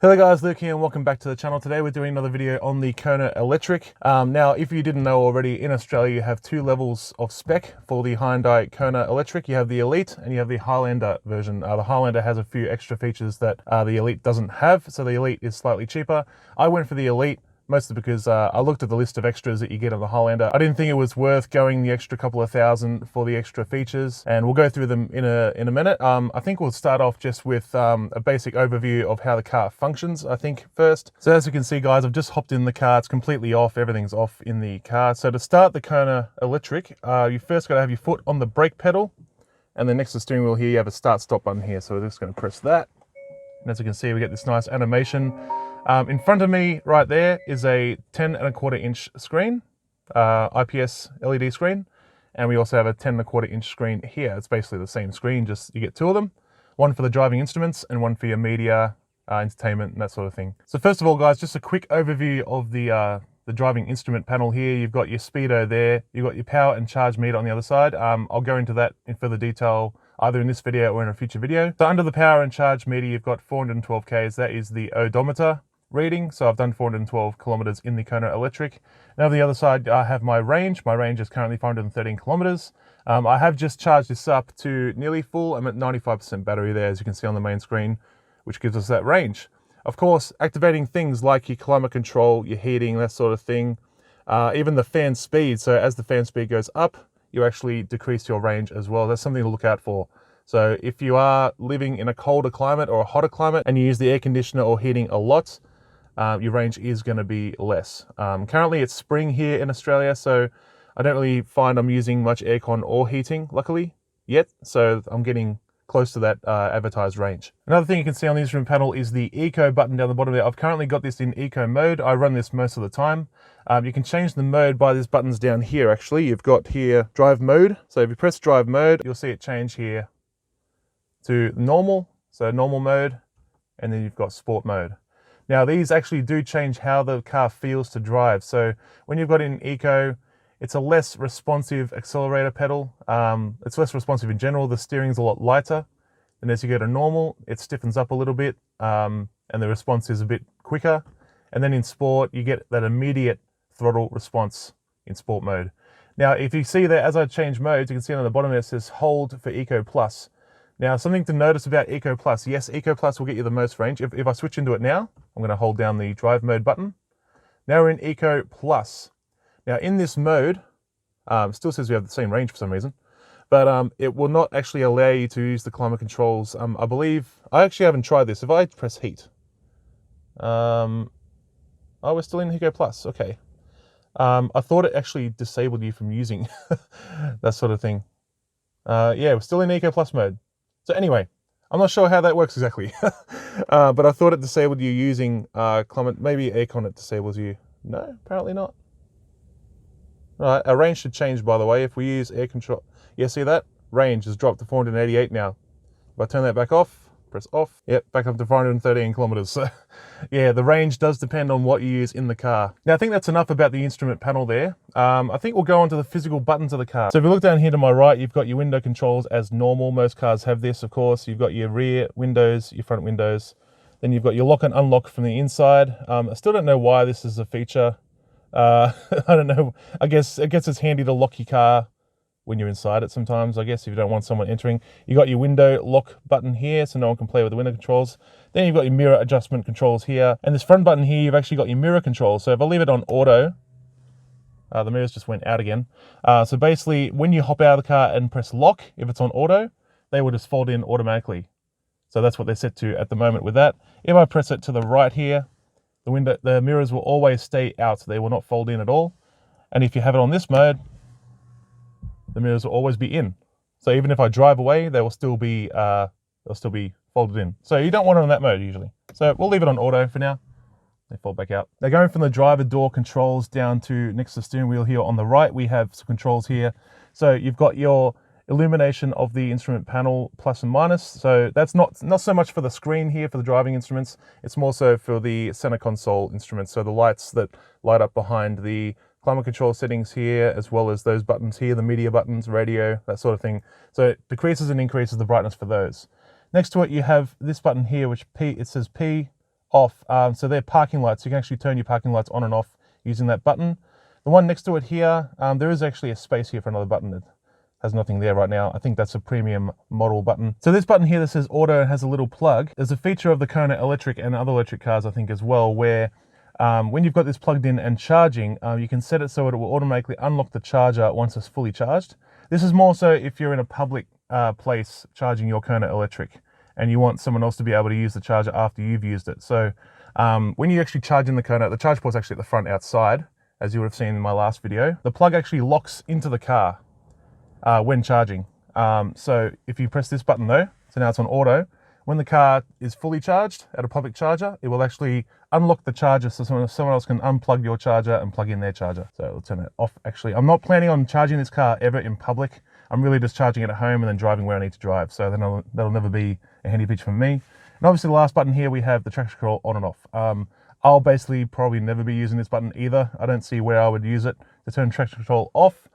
Hello guys, Luke here and welcome back to the channel. Today we're doing another video on the Kona Electric. Now, if you didn't know already, in Australia you have two levels of spec for the Hyundai Kona Electric. You have the Elite and you have the Highlander version. The Highlander has a few extra features that the Elite doesn't have, so the Elite is slightly cheaper. I went for the Elite mostly because I looked at the list of extras that you get on the Highlander. I didn't think it was worth going the extra couple of thousand for the extra features, and we'll go through them in a minute. I think we'll start off just with a basic overview of how the car functions, I think, first. So as you can see, guys, I've just hopped in the car. It's completely off. Everything's off in the car. So to start the Kona Electric, you first got to have your foot on the brake pedal, and then next to the steering wheel here, you have a start-stop button here. So we're just going to press that. And as you can see, we get this nice animation. In front of me right there is a 10¼ inch screen, IPS LED screen. And we also have a 10¼ inch screen here. It's basically the same screen, just you get two of them. One for the driving instruments and one for your media, entertainment, and that sort of thing. So first of all, guys, just a quick overview of the driving instrument panel here. You've got your speedo there. You've got your power and charge meter on the other side. I'll go into that in further detail either in this video or in a future video. So under the power and charge meter, you've got 412 Ks. That is the odometer reading. So I've done 412 kilometers in the Kona Electric. Now on the other side, I have my range. My range is currently 513 kilometers. I have just charged this up to nearly full. I'm at 95% battery there, as you can see on the main screen, which gives us that range. Of course, activating things like your climate control, your heating, that sort of thing, even the fan speed. So as the fan speed goes up, you actually decrease your range as well. That's something to look out for. So if you are living in a colder climate or a hotter climate and you use the air conditioner or heating a lot, your range is going to be less. Currently it's spring here in Australia, so I don't really find I'm using much aircon or heating, luckily, yet. So I'm getting close to that advertised range. Another thing you can see on the instrument panel is the Eco button down the bottom there. I've currently got this in Eco mode. I run this most of the time. You can change the mode by these buttons down here, actually. You've got here drive mode. So if you press drive mode, you'll see it change here to normal, so normal mode, and then you've got sport mode. Now these actually do change how the car feels to drive. So when you've got it in Eco, it's a less responsive accelerator pedal. It's less responsive in general. The steering's a lot lighter. And as you go to normal, it stiffens up a little bit, and the response is a bit quicker. And then in sport, you get that immediate throttle response in sport mode. Now, if you see that as I change modes, you can see on the bottom there it says hold for Eco Plus. Now, something to notice about Eco Plus. Yes, Eco Plus will get you the most range. If I switch into it now, I'm going to hold down the drive mode button. Now we're in Eco Plus. Now in this mode, still says we have the same range for some reason, but it will not actually allow you to use the climate controls. I believe, I actually haven't tried this. If I press heat, oh, we're still in Eco Plus, okay. I thought it actually disabled you from using that sort of thing. Yeah, we're still in Eco Plus mode. So anyway, I'm not sure how that works exactly, but I thought it disabled you using climate. Maybe aircon it disables you. No, apparently not. All right, our range should change, by the way, if we use air control. Yeah, see that? Range has dropped to 488 now. If I turn that back off, press off, yep, back up to 413 kilometers. So yeah, the range does depend on what you use in the car. Now, I think that's enough about the instrument panel there. I think we'll go on to the physical buttons of the car. So if you look down here to my right, you've got your window controls as normal. Most cars have this, of course. You've got your rear windows, your front windows. Then you've got your lock and unlock from the inside. I still don't know why this is a feature. I don't know. I guess it's handy to lock your car when you're inside it sometimes, I guess, if you don't want someone entering. You got your window lock button here, so no one can play with the window controls. Then you've got your mirror adjustment controls here. And this front button here, you've actually got your mirror controls. So if I leave it on auto, the mirrors just went out again. So basically, when you hop out of the car and press lock, if it's on auto, they will just fold in automatically. So that's what they're set to at the moment with that. If I press it to the right here, the mirrors will always stay out. They will not fold in at all. And if you have it on this mode, the mirrors will always be in. So even if I drive away, they will still be folded in. So you don't want it on that mode usually. So we'll leave it on auto for now. They fold back out. Now going from the driver door controls down to next to the steering wheel here on the right, we have some controls here. So you've got your illumination of the instrument panel plus and minus. So that's not so much for the screen here for the driving instruments. It's more so for the center console instruments. So the lights that light up behind the climate control settings here, as well as those buttons here, the media buttons, radio, that sort of thing. So it decreases and increases the brightness for those. Next to it, you have this button here, which it says P off. So they're parking lights. You can actually turn your parking lights on and off using that button. The one next to it here, there is actually a space here for another button. That has nothing there right now. I think that's a premium model button. So this button here that says auto has a little plug. There's a feature of the Kona electric and other electric cars, I think, as well, where when you've got this plugged in and charging, you can set it so it will automatically unlock the charger once it's fully charged. This is more so if you're in a public place charging your Kona electric and you want someone else to be able to use the charger after you've used it. So when you actually charge in the Kona, the charge port's actually at the front outside, as you would have seen in my last video. The plug actually locks into the car when charging. So if you press this button though, so now it's on auto, when the car is fully charged at a public charger, it will actually unlock the charger so someone else can unplug your charger and plug in their charger. So it'll turn it off actually. I'm not planning on charging this car ever in public. I'm really just charging it at home and then driving where I need to drive. So then that'll never be a handy feature for me. And obviously the last button here, we have the traction control on and off. I'll basically probably never be using this button either. I don't see where I would use it to turn traction control off.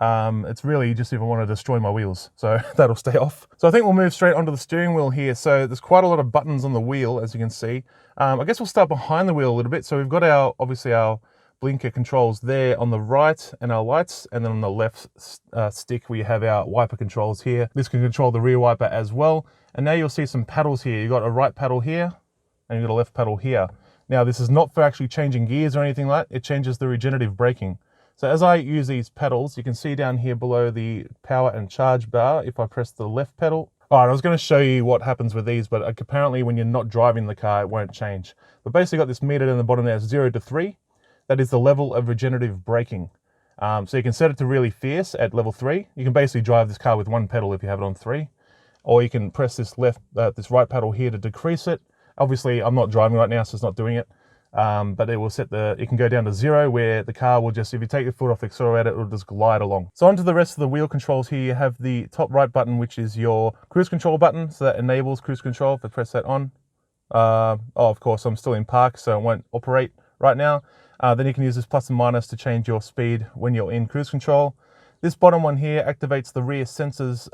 It's really just if I want to destroy my wheels, so that'll stay off. So I think we'll move straight onto the steering wheel here. So there's quite a lot of buttons on the wheel, as you can see. I guess we'll start behind the wheel a little bit. So we've got obviously our blinker controls there on the right and our lights, and then on the left stick we have our wiper controls here. This can control the rear wiper as well. And now you'll see some paddles here. You've got a right paddle here and you've got a left paddle here. Now this is not for actually changing gears or anything like that. It changes the regenerative braking. So as I use these pedals, you can see down here below the power and charge bar, if I press the left pedal. All right, I was going to show you what happens with these, but apparently when you're not driving the car, it won't change. But basically got this meter in the bottom there, 0 to 3. That is the level of regenerative braking. So you can set it to really fierce at level 3. You can basically drive this car with one pedal if you have it on 3. Or you can press this this right pedal here to decrease it. Obviously, I'm not driving right now, so it's not doing it. But it will it can go down to 0, where the car will just, if you take your foot off the accelerator, it will just glide along. So onto the rest of the wheel controls here, you have the top right button, which is your cruise control button. So that enables cruise control. If I press that on, of course, I'm still in park, so it won't operate right now. Then you can use this plus and minus to change your speed when you're in cruise control. This bottom one here activates the rear sensors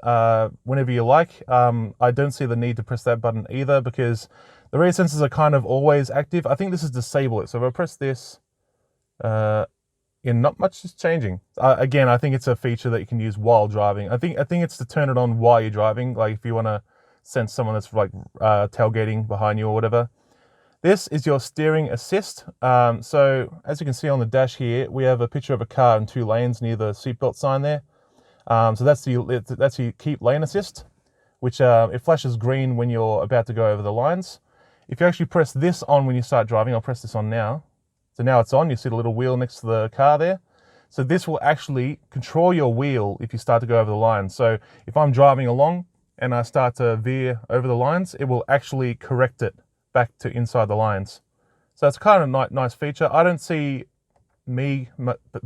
whenever you like. I don't see the need to press that button either, because the rear sensors are kind of always active. I think this is disable it. So if I press this, not much is changing. Again, I think it's a feature that you can use while driving. I think it's to turn it on while you're driving, like if you want to sense someone that's like tailgating behind you or whatever. This is your steering assist. So as you can see on the dash here, we have a picture of a car in 2 lanes near the seatbelt sign there. So that's the keep lane assist, which it flashes green when you're about to go over the lines. If you actually press this on when you start driving, I'll press this on now. So now it's on, you see the little wheel next to the car there. So this will actually control your wheel if you start to go over the lines. So if I'm driving along and I start to veer over the lines, it will actually correct it back to inside the lines. So it's kind of nice feature. I don't see me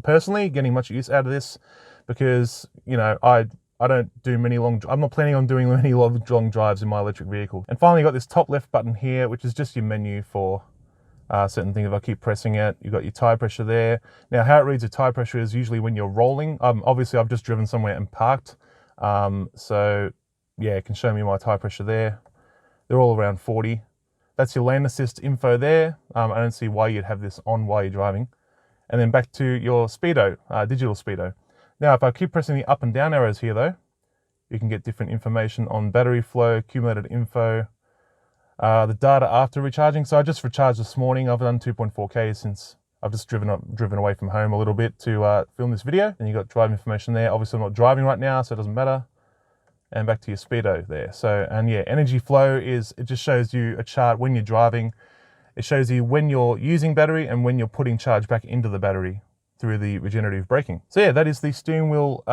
personally getting much use out of this, because I don't do many I'm not planning on doing many long drives in my electric vehicle. And finally, you got this top left button here, which is just your menu for certain things. If I keep pressing it, you've got your tire pressure there. Now, how it reads your tire pressure is usually when you're rolling. Obviously, I've just driven somewhere and parked. So yeah, it can show me my tire pressure there. They're all around 40. That's your lane assist info there. I don't see why you'd have this on while you're driving. And then back to your speedo, digital speedo. Now, if I keep pressing the up and down arrows here though, you can get different information on battery flow, accumulated info, the data after recharging. So I just recharged this morning. I've done 2.4K since I've just driven away from home a little bit to film this video. And you got drive information there. Obviously I'm not driving right now, so it doesn't matter. And back to your speedo there. So, and yeah, energy flow it just shows you a chart when you're driving. It shows you when you're using battery and when you're putting charge back into the battery through the regenerative braking. So yeah, that is the steering wheel,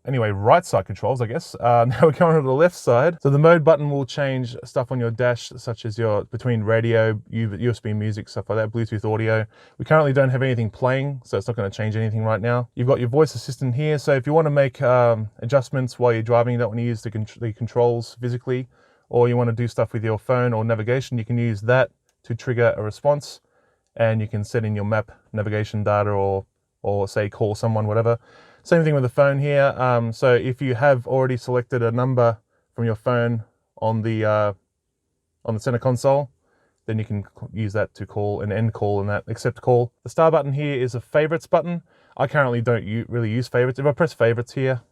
anyway, right side controls, I guess. Now we're going to the left side. So the mode button will change stuff on your dash, such as between radio, USB music, stuff like that, Bluetooth audio. We currently don't have anything playing, so it's not going to change anything right now. You've got your voice assistant here. So if you want to make adjustments while you're driving, you don't want to use the controls physically, or you want to do stuff with your phone or navigation, you can use that to trigger a response, and you can set in your map navigation data or say call someone, whatever. Same thing with the phone here. So if you have already selected a number from your phone on the center console, then you can use that to call an end call and that accept call. The star button here is a favorites button. I currently don't really use favorites. If I press favorites here,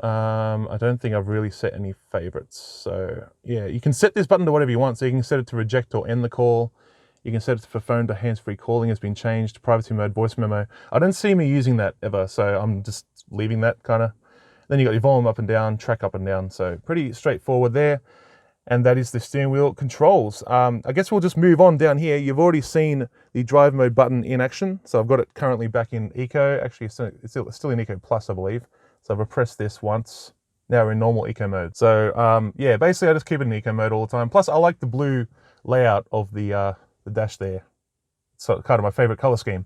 I don't think I've really set any favorites. So yeah, you can set this button to whatever you want. So you can set it to reject or end the call. You can set it for phone to hands-free calling has been changed, privacy mode, voice memo. I don't see me using that ever, so I'm just leaving that kind of. Then you got your volume up and down, track up and down. So pretty straightforward there. And that is the steering wheel controls. I guess we'll just move on down here. You've already seen the drive mode button in action. So I've got it currently back in Eco. Actually, it's still in Eco Plus, I believe. So I've pressed this once. Now we're in normal Eco mode. So yeah, basically I just keep it in Eco mode all the time. Plus I like the blue layout of the dash there. It's kind of my favorite color scheme.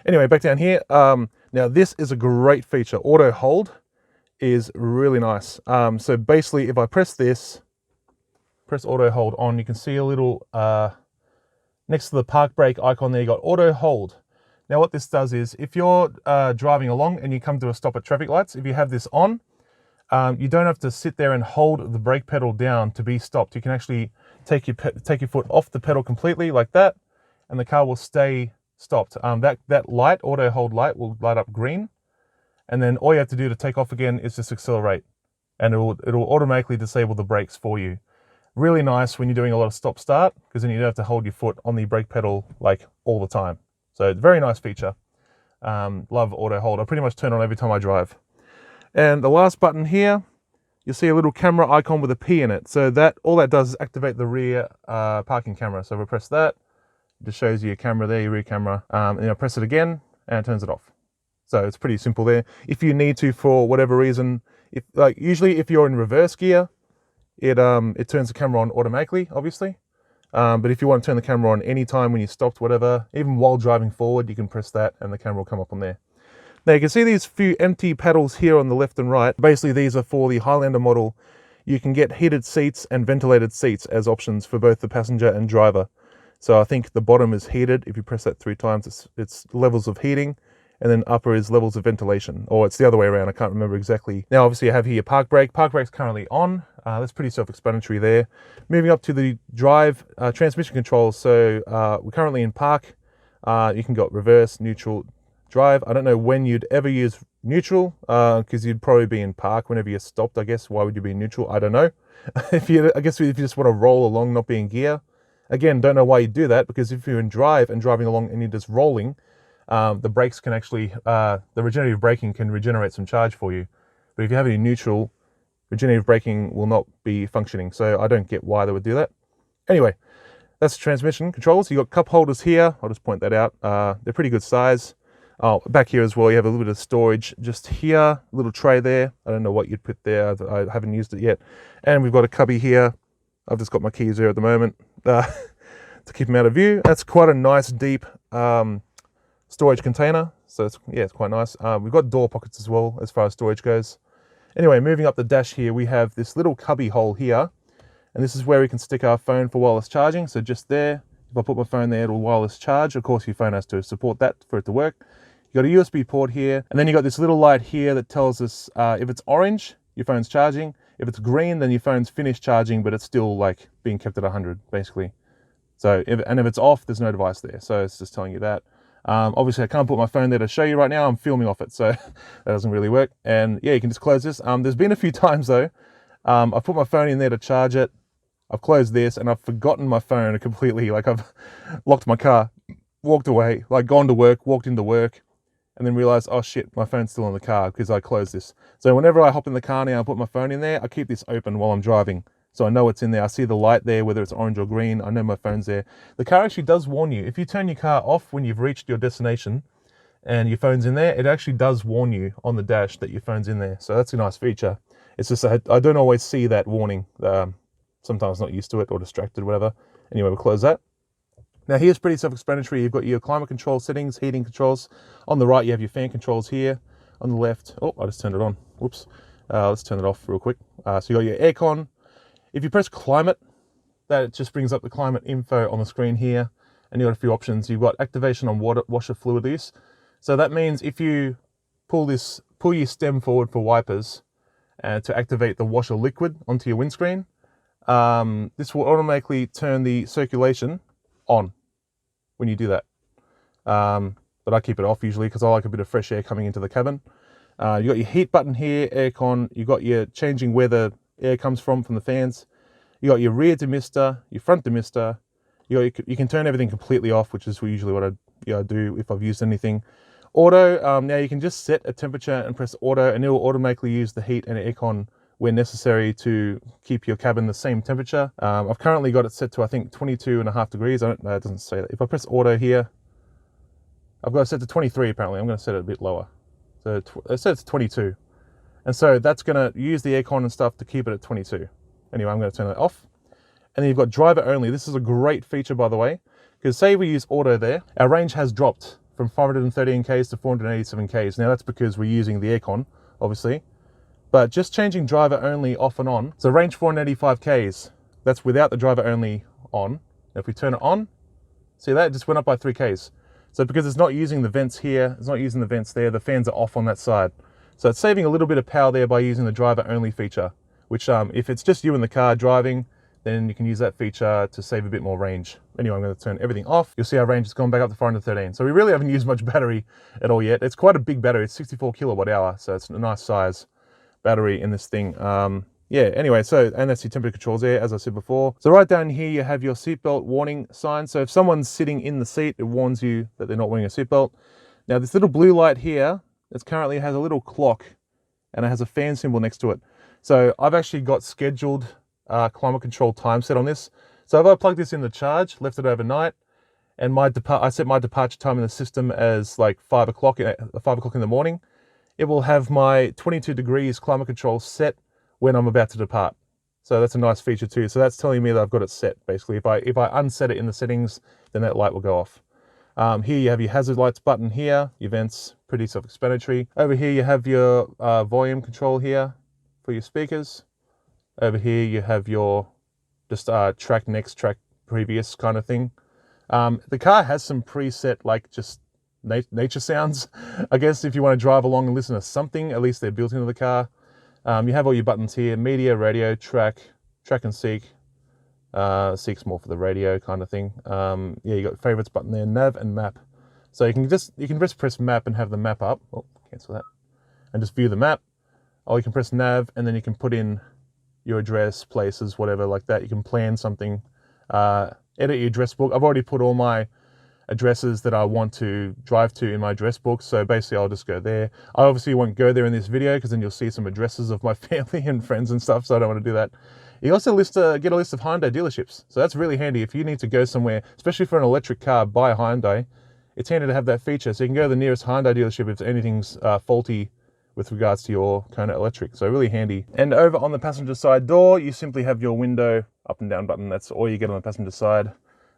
Anyway, back down here. Now this is a great feature. Auto hold is really nice. So basically if I press this, press auto hold on, you can see a little, next to the park brake icon there, you got auto hold. Now what this does is, if you're driving along and you come to a stop at traffic lights, if you have this on, you don't have to sit there and hold the brake pedal down to be stopped. You can actually take your foot off the pedal completely like that, and the car will stay stopped. That light, auto hold light, will light up green, and then all you have to do to take off again is just accelerate, and it'll automatically disable the brakes for you. Really nice when you're doing a lot of stop start, because then you don't have to hold your foot on the brake pedal like all the time. So very nice feature. Love auto hold. I pretty much turn on every time I drive. And the last button here, you'll see a little camera icon with a P in it. So all that does is activate the rear parking camera. So if I press that, it just shows you your camera there, your rear camera. And I press it again and it turns it off. So it's pretty simple there. If you need to, for whatever reason, usually if you're in reverse gear, it turns the camera on automatically, obviously. But if you want to turn the camera on anytime when you stopped, whatever, even while driving forward, you can press that and the camera will come up on there. Now you can see these few empty paddles here on the left and right. Basically these are for the Highlander model. You can get heated seats and ventilated seats as options for both the passenger and driver. So I think the bottom is heated. If you press that 3 times, it's levels of heating, and then upper is levels of ventilation, or it's the other way around. I can't remember exactly. Now obviously I have here park brake. Park brake's currently on. That's pretty self-explanatory there. Moving up to the drive transmission controls. So we're currently in park. You can go reverse, neutral, drive. I don't know when you'd ever use neutral, because you'd probably be in park whenever you're stopped, I guess. Why would you be in neutral? I don't know. I guess if you just want to roll along, not be in gear. Again, don't know why you do that, because if you're in drive and driving along and you're just rolling, the brakes can actually, the regenerative braking can regenerate some charge for you. But if you have it in neutral, regenerative braking will not be functioning. So I don't get why they would do that. Anyway, that's transmission controls. You got cup holders here. I'll just point that out. They're pretty good size. Oh, back here as well, you have a little bit of storage just here, a little tray there. I don't know what you'd put there. I haven't used it yet. And we've got a cubby here. I've just got my keys there at the moment to keep them out of view. That's quite a nice deep storage container. So it's quite nice. We've got door pockets as well as far as storage goes. Anyway, moving up the dash here, we have this little cubby hole here. And this is where we can stick our phone for wireless charging. So just there, if I put my phone there, it'll wireless charge. Of course, your phone has to support that for it to work. You got a USB port here, and then you got this little light here that tells us if it's orange, your phone's charging. If it's green, then your phone's finished charging, but it's still like being kept at 100, basically. So, if it's off, there's no device there. So it's just telling you that. Obviously, I can't put my phone there to show you right now. I'm filming off it, so that doesn't really work. And yeah, you can just close this. There's been a few times though, I've put my phone in there to charge it. I've closed this and I've forgotten my phone completely. Like I've locked my car, walked away, like gone to work, walked into work, and then realized, oh shit, my phone's still in the car because I closed this. So whenever I hop in the car now and put my phone in there, I keep this open while I'm driving. So I know it's in there. I see the light there, whether it's orange or green. I know my phone's there. The car actually does warn you. If you turn your car off when you've reached your destination and your phone's in there, it actually does warn you on the dash that your phone's in there. So that's a nice feature. It's just, I don't always see that warning. Sometimes not used to it or distracted, whatever. Anyway, we'll close that. Now here's pretty self-explanatory. You've got your climate control settings, heating controls. On the right, you have your fan controls here. On the left, oh, I just turned it on. Whoops. Let's turn it off real quick. So you got your aircon. If you press climate, that just brings up the climate info on the screen here. And you've got a few options. You've got activation on washer fluid use. So that means if you pull your stem forward for wipers to activate the washer liquid onto your windscreen, this will automatically turn the circulation on when you do that. But I keep it off usually because I like a bit of fresh air coming into the cabin. You got your heat button here, aircon. You got your changing where the air comes from the fans. You got your rear demister, your front demister. You can turn everything completely off, which is usually what I do if I've used anything. Auto, now you can just set a temperature and press auto, and it will automatically use the heat and aircon where necessary to keep your cabin the same temperature. I've currently got it set to, I think, 22.5 degrees. I don't know, it doesn't say that. If I press auto here, I've got it set to 23 apparently. I'm going to set it a bit lower. So it says 22. And so that's going to use the aircon and stuff to keep it at 22. Anyway, I'm going to turn that off. And then you've got driver only. This is a great feature, by the way, because say we use auto there, our range has dropped from 513 Ks to 487 Ks. Now that's because we're using the aircon, obviously, but just changing driver only off and on. So range 485 Ks, that's without the driver only on. Now if we turn it on, see that? It just went up by 3 Ks. So because it's not using the vents here, it's not using the vents there, the fans are off on that side. So it's saving a little bit of power there by using the driver only feature, which if it's just you in the car driving, then you can use that feature to save a bit more range. Anyway, I'm going to turn everything off. You'll see our range has gone back up to 413. So we really haven't used much battery at all yet. It's quite a big battery. It's 64 kilowatt hour. So it's a nice size battery in this thing. Yeah, anyway, so, and that's your temperature controls there, as I said before. So right down here, you have your seatbelt warning sign. So if someone's sitting in the seat, it warns you that they're not wearing a seatbelt. Now this little blue light here, it currently has a little clock and it has a fan symbol next to it. So I've actually got scheduled climate control time set on this. So if I plug this in the charge, left it overnight, and I set my departure time in the system as like 5 o'clock in the morning, it will have my 22 degrees climate control set when I'm about to depart. So that's a nice feature too. So that's telling me that I've got it set basically. If I unset it in the settings, then that light will go off. Here you have your hazard lights button here, your vents, pretty self-explanatory. Over here you have your volume control here for your speakers. Over here you have your just track next, track previous kind of thing. The car has some preset like just nature sounds. I guess if you want to drive along and listen to something, at least they're built into the car. You have all your buttons here, media, radio, track and seek. Seek's more for the radio kind of thing. Yeah, you got favorites button there, nav and map. So you can just press map and have the map up. Oh, cancel that. And just view the map. Or you can press nav and then you can put in your address, places, whatever like that. You can plan something, edit your address book. I've already put all my addresses that I want to drive to in my address book. So basically I'll just go there. I obviously won't go there in this video because then you'll see some addresses of my family and friends and stuff. So I don't want to do that. You also get a list of Hyundai dealerships. So that's really handy if you need to go somewhere, especially for an electric car by Hyundai. It's handy to have that feature. So you can go to the nearest Hyundai dealership if anything's faulty with regards to your Kona electric. So really handy. And over on the passenger side door, you simply have your window up and down button. That's all you get on the passenger side.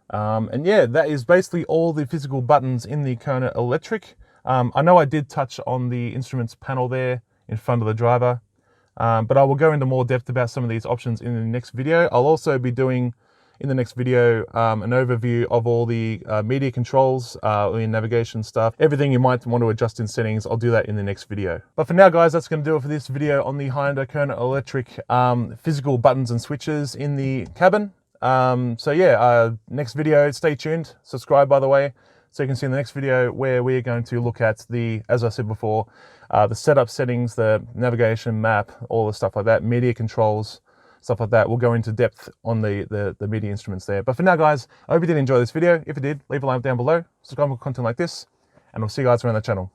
And yeah, that is basically all the physical buttons in the Kona electric. I know I did touch on the instruments panel there in front of the driver, but I will go into more depth about some of these options in the next video. I'll also be doing in the next video an overview of all the media controls, in navigation stuff, everything you might want to adjust in settings. I'll do that in the next video. But for now guys, that's going to do it for this video on the Hyundai Kona electric physical buttons and switches in the cabin. So yeah, next video, stay tuned, subscribe by the way, so you can see in the next video where we're going to look at the, as I said before, the setup settings, the navigation map, all the stuff like that, media controls, stuff like that. We'll go into depth on the media instruments there. But for now guys, I hope you did enjoy this video. If you did, leave a like down below, subscribe for content like this, and we'll see you guys around the channel.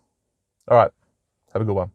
All right, have a good one.